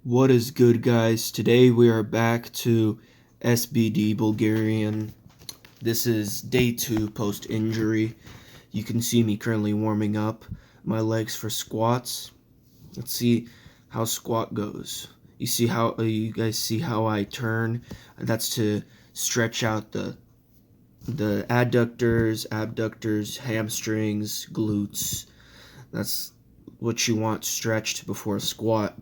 What is good, guys? Today we are back to SBD Bulgarian. This is day 2 post injury. You can see me currently warming up my legs for squats. Let's see how squat goes. You guys see how I turn? That's to stretch out the adductors, abductors, hamstrings, glutes. That's what you want stretched before a squat.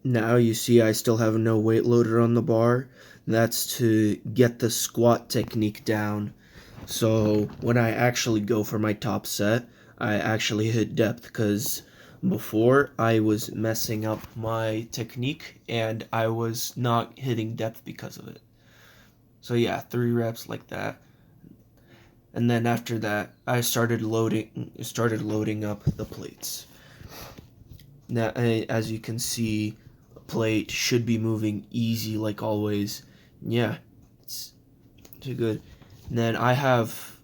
Now you see I still have no weight loaded on the bar. That's to get the squat technique down. So when I actually go for my top set, I actually hit depth because before I was messing up my technique and I was not hitting depth because of it. So yeah, 3 reps like that. And then after that, I started loading up the plates. Now, as you can see, plate should be moving easy like always. Yeah, it's too good. And then I have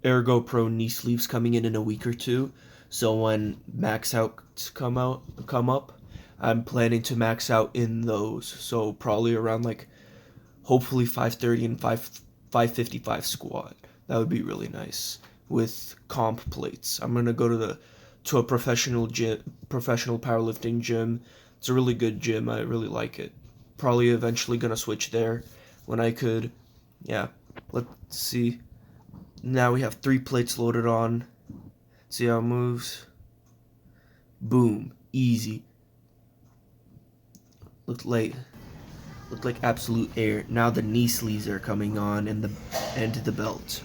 Ergo Pro knee sleeves coming in a week or two. So when max outs come up, I'm planning to max out in those. So probably around like hopefully 530 and 555 squat. That would be really nice with comp plates. I'm gonna go to a professional powerlifting gym. It's a really good gym. I really like it. Probably eventually gonna switch there when I could. Yeah. Let's see. Now we have 3 plates loaded on. See how it moves. Boom. Easy. Looked like absolute air. Now the knee sleeves are coming on and the belt.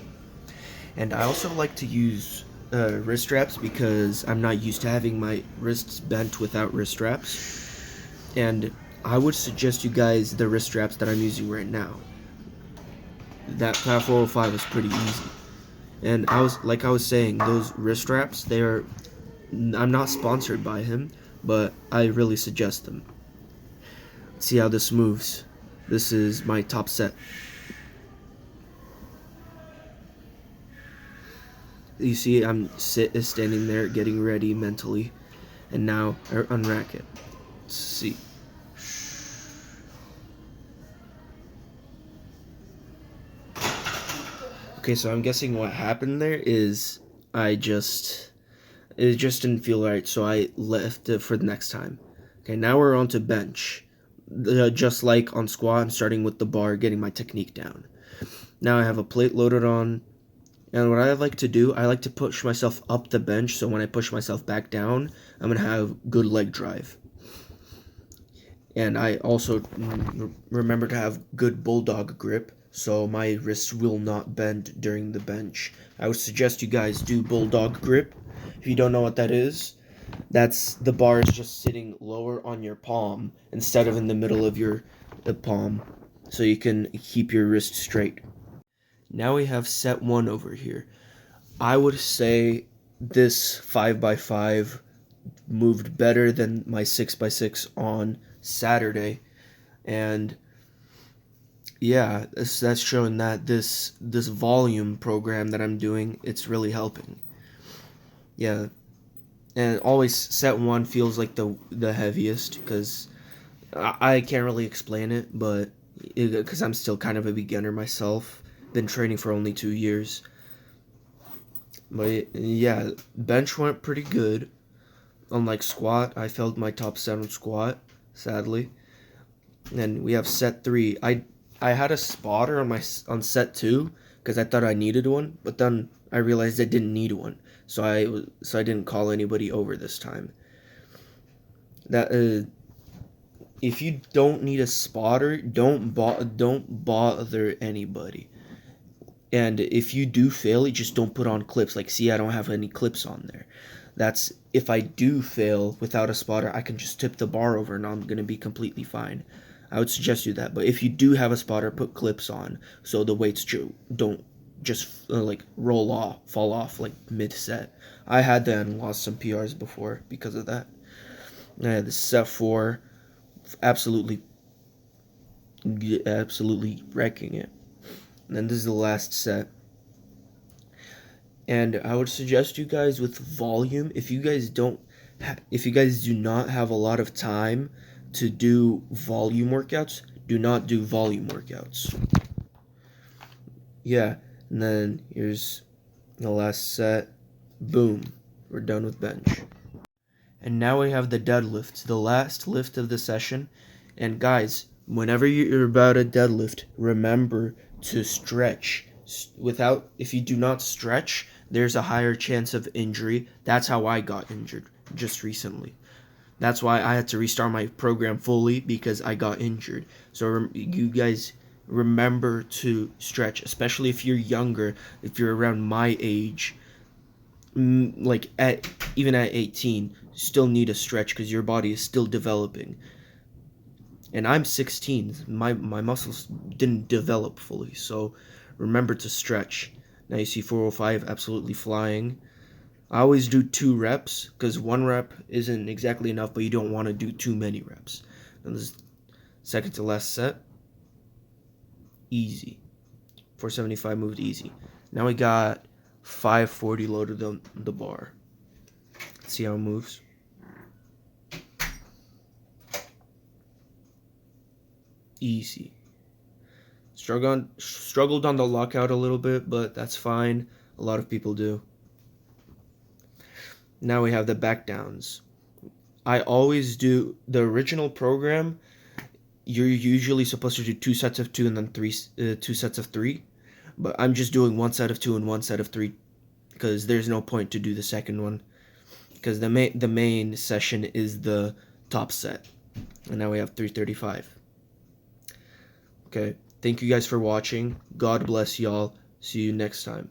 And I also like to use wrist straps because I'm not used to having my wrists bent without wrist straps. And I would suggest you guys the wrist straps that I'm using right now. That Fat 405 is pretty easy. And I was saying, those wrist straps, I'm not sponsored by him, but I really suggest them. See how this moves. This is my top set. You see, I'm standing there getting ready mentally, and now I unrack it. Let's see. Okay, so I'm guessing what happened there is it just didn't feel right, so I left it for the next time. Okay, now we're on to bench. Just like on squat, I'm starting with the bar, getting my technique down. Now I have a plate loaded on, and what I like to do, I like to push myself up the bench, so when I push myself back down, I'm going to have good leg drive. And I also remember to have good bulldog grip, so my wrists will not bend during the bench. I would suggest you guys do bulldog grip. If you don't know what that is, that's the bar is just sitting lower on your palm instead of in the middle of your palm, so you can keep your wrist straight. Now we have set 1 over here. I would say this 5x5 moved better than my 6x6 on Saturday, and yeah, that's showing that this volume program that I'm doing, it's really helping. Yeah, and always set 1 feels like the heaviest because I can't really explain it, but because I'm still kind of a beginner myself, been training for only 2 years. But yeah, bench went pretty good. Unlike squat, I failed my top set on squat, sadly. And we have set 3. I had a spotter on set 2 because I thought I needed one, but then I realized I didn't need one, so I didn't call anybody over this time. That if you don't need a spotter, don't bother anybody. And if you do fail, you just don't put on clips. Like, see, I don't have any clips on there. That's if I do fail without a spotter, I can just tip the bar over and I'm going to be completely fine. I would suggest you that. But if you do have a spotter, put clips on so the weights don't just like fall off like mid set. I had that and lost some PRs before because of that. I had the set 4, absolutely, absolutely wrecking it. And then this is the last set. And I would suggest you guys with volume, if you guys don't if you guys do not have a lot of time to do volume workouts, do not do volume workouts. Yeah, and then here's the last set. Boom, we're done with bench. And now we have the deadlift, the last lift of the session. And guys, whenever you're about to deadlift, remember to stretch. If you do not stretch, there's a higher chance of injury. That's how I got injured just recently. That's why I had to restart my program fully, because I got injured. So you guys remember to stretch, especially if you're younger, if you're around my age, like even at 18, you still need a stretch because your body is still developing. And I'm 16. My muscles didn't develop fully, so remember to stretch. Now you see 405 absolutely flying. I always do 2 reps because 1 rep isn't exactly enough, but you don't want to do too many reps. And this second to last set, easy. 475 moved easy. Now we got 540 loaded on the bar. Let's see how it moves. Easy. Struggled on the lockout a little bit, but that's fine. A lot of people do. Now we have the back downs. I always do the original program. You're usually supposed to do 2 sets of 2 and then 2 sets of 3. But I'm just doing 1 set of 2 and 1 set of 3 because there's no point to do the second one, because the main session is the top set. And now we have 335. Okay, thank you guys for watching. God bless y'all. See you next time.